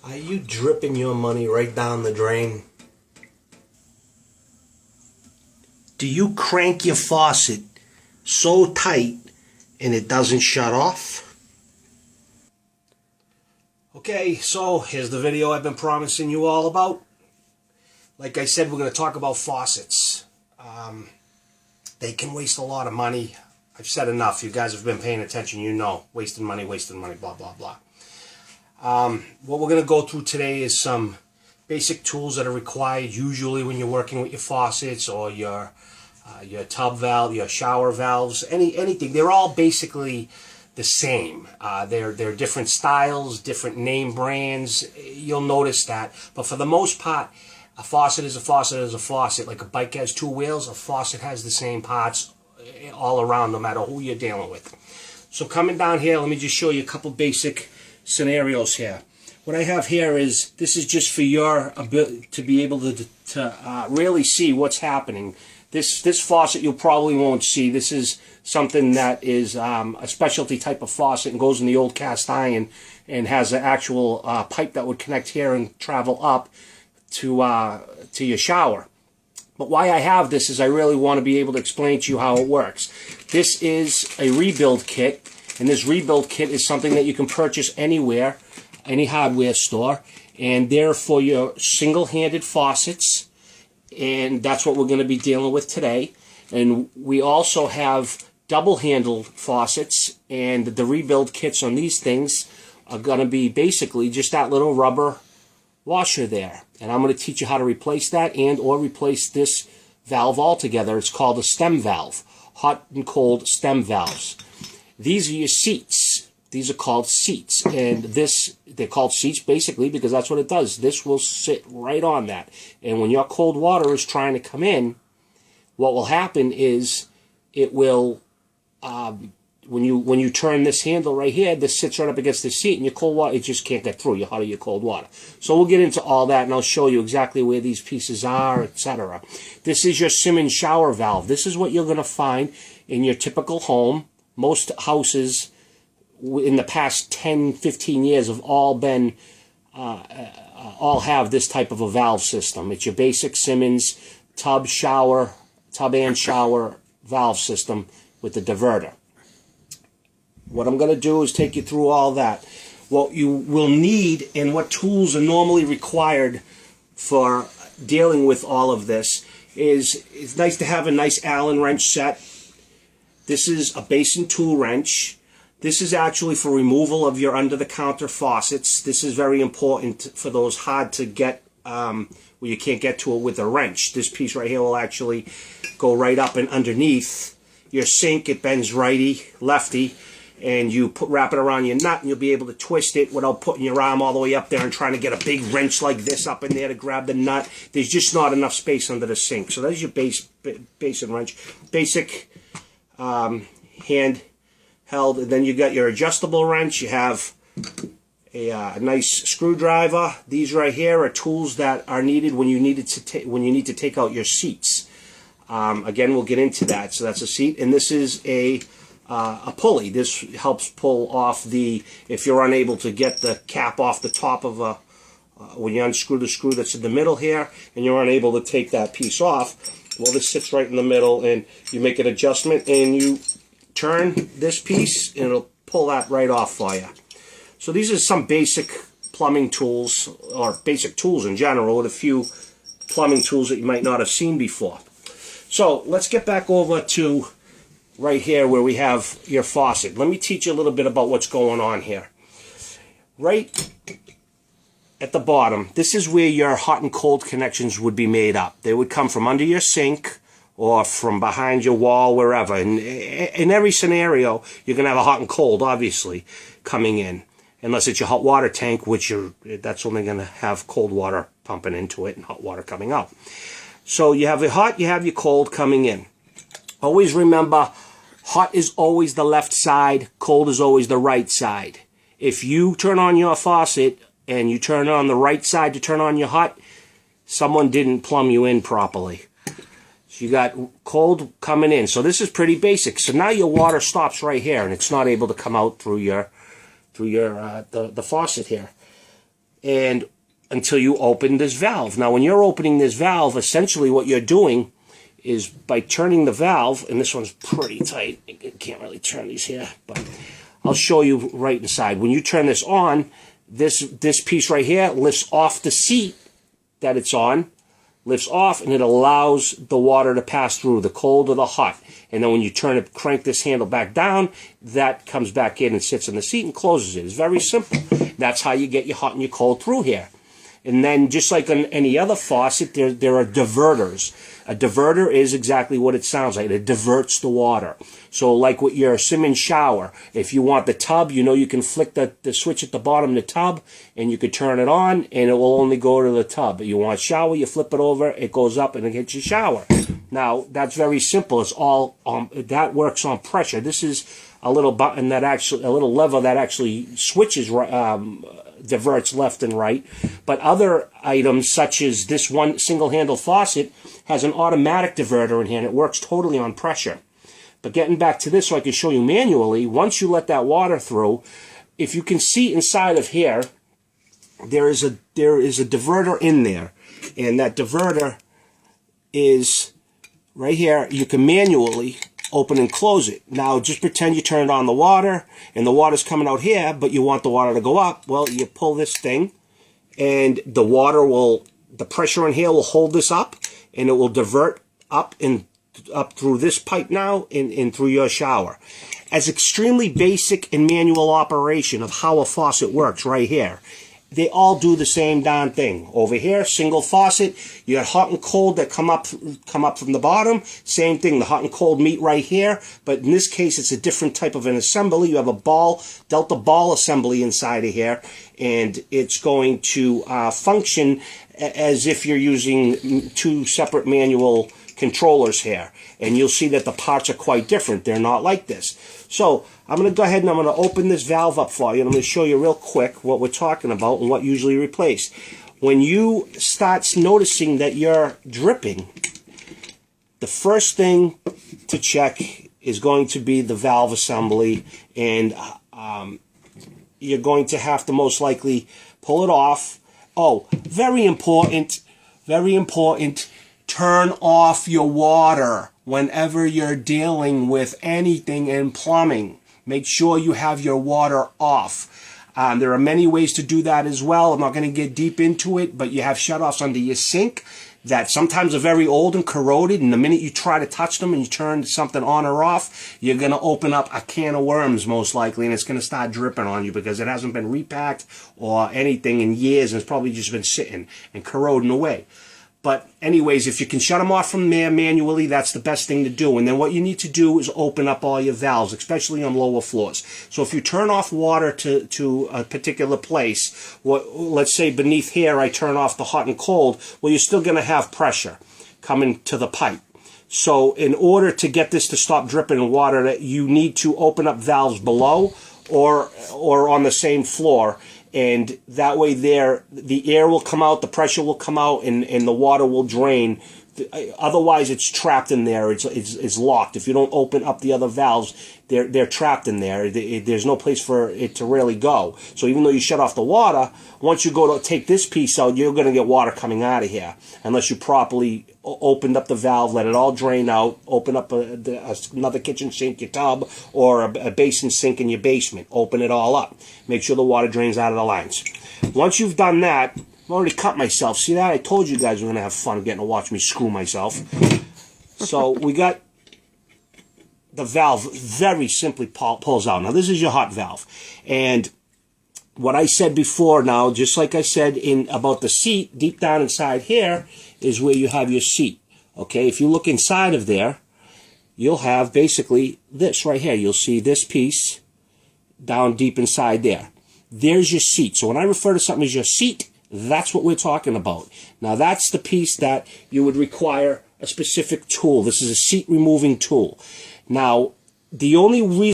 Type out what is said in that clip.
Are you dripping your money right down the drain? Do you crank your faucet so tight and it doesn't shut off? Okay, so here's the video I've been promising you all about. Like I said, we're going to talk about faucets. They can waste a lot of money. I've said enough. You guys have been paying attention, you know. Wasting money, blah, blah, blah. What we're going to go through today is some basic tools that are required usually when you're working with your faucets or your tub valve, your shower valves, anything. They're all basically the same. They're different styles, different name brands. You'll notice that. But for the most part, a faucet is a faucet is a faucet. Like a bike has two wheels, a faucet has the same parts all around no matter who you're dealing with. So coming down here, let me just show you a couple basic scenarios here. What I have here is, this is just for your ability to be able to really see what's happening. This faucet you probably won't see. This is something that is a specialty type of faucet and goes in the old cast iron and has an actual pipe that would connect here and travel up to your shower. But why I have this is I really want to be able to explain to you how it works. This is a rebuild kit, and this rebuild kit is something that you can purchase anywhere, any hardware store, and they're for your single-handed faucets, and that's what we're going to be dealing with today. And we also have double-handled faucets, and the rebuild kits on these things are going to be basically just that little rubber washer there. And I'm going to teach you how to replace that and or replace this valve altogether. It's called a stem valve, hot and cold stem valves. These are your seats. These are called seats, and they're called seats basically because that's what it does. This will sit right on that, and when your cold water is trying to come in, what will happen is it will when you turn this handle right here, this sits right up against the seat, and your cold water, it just can't get through your hot or your cold water. So we'll get into all that, and I'll show you exactly where these pieces are, etc. This is your Simmons shower valve. This is what you're going to find in your typical home. Most houses in the past 10, 15 years have all been, all have this type of a valve system. It's your basic Simmons tub and shower valve system with the diverter. What I'm going to do is take you through all that. What you will need and what tools are normally required for dealing with all of this is, it's nice to have a nice Allen wrench set. This is a basin tool wrench. This is actually for removal of your under-the-counter faucets. This is very important for those hard to get, where you can't get to it with a wrench. This piece right here will actually go right up and underneath your sink. It bends righty, lefty, and you wrap it around your nut, and you'll be able to twist it without putting your arm all the way up there and trying to get a big wrench like this up in there to grab the nut. There's just not enough space under the sink. So that's your basin wrench. Basic hand held, and then you got your adjustable wrench. You have a nice screwdriver. These right here are tools that are needed when you need to take out your seats. Again, we'll get into that. So that's a seat, and this is a pulley. This helps pull off if you're unable to get the cap off the top of when you unscrew the screw that's in the middle here, and you're unable to take that piece off. Well, this sits right in the middle, and you make an adjustment, and you turn this piece, and it'll pull that right off for you. So these are some basic plumbing tools, or basic tools in general, with a few plumbing tools that you might not have seen before. So let's get back over to right here where we have your faucet. Let me teach you a little bit about what's going on here. Right at the bottom, this is where your hot and cold connections would be made up. They would come from under your sink or from behind your wall, wherever. And in every scenario, you're going to have a hot and cold, obviously, coming in. Unless it's your hot water tank, which that's only going to have cold water pumping into it and hot water coming out. So you have your hot, you have your cold coming in. Always remember, hot is always the left side, cold is always the right side. If you turn on your faucet and you turn on the right side to turn on your hot, someone didn't plumb you in properly. So you got cold coming in. So this is pretty basic. So now your water stops right here, and it's not able to come out through the faucet here. and until you open this valve. Now, when you're opening this valve, essentially what you're doing is by turning the valve, and this one's pretty tight. I can't really turn these here, but I'll show you right inside. When you turn this on, this piece right here lifts off the seat that it's on, lifts off, and it allows the water to pass through, the cold or the hot. And then when you crank this handle back down, that comes back in and sits in the seat and closes it. It's very simple. That's how you get your hot and your cold through here. And then just like on any other faucet, there are diverters. A diverter is exactly what it sounds like. It diverts the water. So like with your Simmons shower, if you want the tub, you know you can flick the switch at the bottom of the tub and you could turn it on and it will only go to the tub. You want shower, you flip it over, it goes up and it hits your shower. Now, that's very simple. It's all, that works on pressure. This is a little button that actually, a little lever that actually switches, diverts left and right. But other items, such as this one single-handle faucet, has an automatic diverter in here, and it works totally on pressure. But getting back to this so I can show you manually, once you let that water through, if you can see inside of here, there is a diverter in there. And that diverter is right here. You can manually open and close it. Now, just pretend you turned on the water, and the water's coming out here, but you want the water to go up. Well, you pull this thing, and the water will, the pressure in here will hold this up, and it will divert up and up through this pipe now and through your shower. As extremely basic and manual operation of how a faucet works right here. They all do the same darn thing. Over here, single faucet, you got hot and cold that come up from the bottom. Same thing, the hot and cold meet right here, but in this case, it's a different type of an assembly. You have a ball, delta ball assembly inside of here, and it's going to function as if you're using two separate manual controllers here. And you'll see that the parts are quite different. They're not like this. So I'm going to go ahead and I'm going to open this valve up for you, and I'm going to show you real quick what we're talking about and what usually replaced. When you start noticing that you're dripping, the first thing to check is going to be the valve assembly, and you're going to have to most likely pull it off. Oh, very important, turn off your water whenever you're dealing with anything in plumbing. Make sure you have your water off. There are many ways to do that as well. I'm not going to get deep into it, but you have shutoffs under your sink that sometimes are very old and corroded, and the minute you try to touch them and you turn something on or off, you're going to open up a can of worms most likely, and it's going to start dripping on you because it hasn't been repacked or anything in years, and it's probably just been sitting and corroding away. But anyways, if you can shut them off from there manually, that's the best thing to do. And then what you need to do is open up all your valves, especially on lower floors. So if you turn off water to a particular place, let's say beneath here I turn off the hot and cold, well, you're still going to have pressure coming to the pipe. So in order to get this to stop dripping water, you need to open up valves below or on the same floor. And that way there, the air will come out, the pressure will come out, and the water will drain. Otherwise, it's trapped in there. It's locked. If you don't open up the other valves, they're trapped in there. There's no place for it to really go. So even though you shut off the water, once you go to take this piece out, you're going to get water coming out of here. Unless you properly opened up the valve, let it all drain out, open up another kitchen sink, your tub, or a basin sink in your basement. Open it all up. Make sure the water drains out of the lines. Once you've done that, I've already cut myself. See that? I told you guys we're going to have fun getting to watch me screw myself. So we got the valve very simply pulls out. Now this is your hot valve. And what I said before now, just like I said about the seat, deep down inside here is where you have your seat. Okay, if you look inside of there, you'll have basically this right here. You'll see this piece down deep inside there. There's your seat. So when I refer to something as your seat, that's what we're talking about. Now that's the piece that you would require a specific tool. This is a seat removing tool. Now, the only reason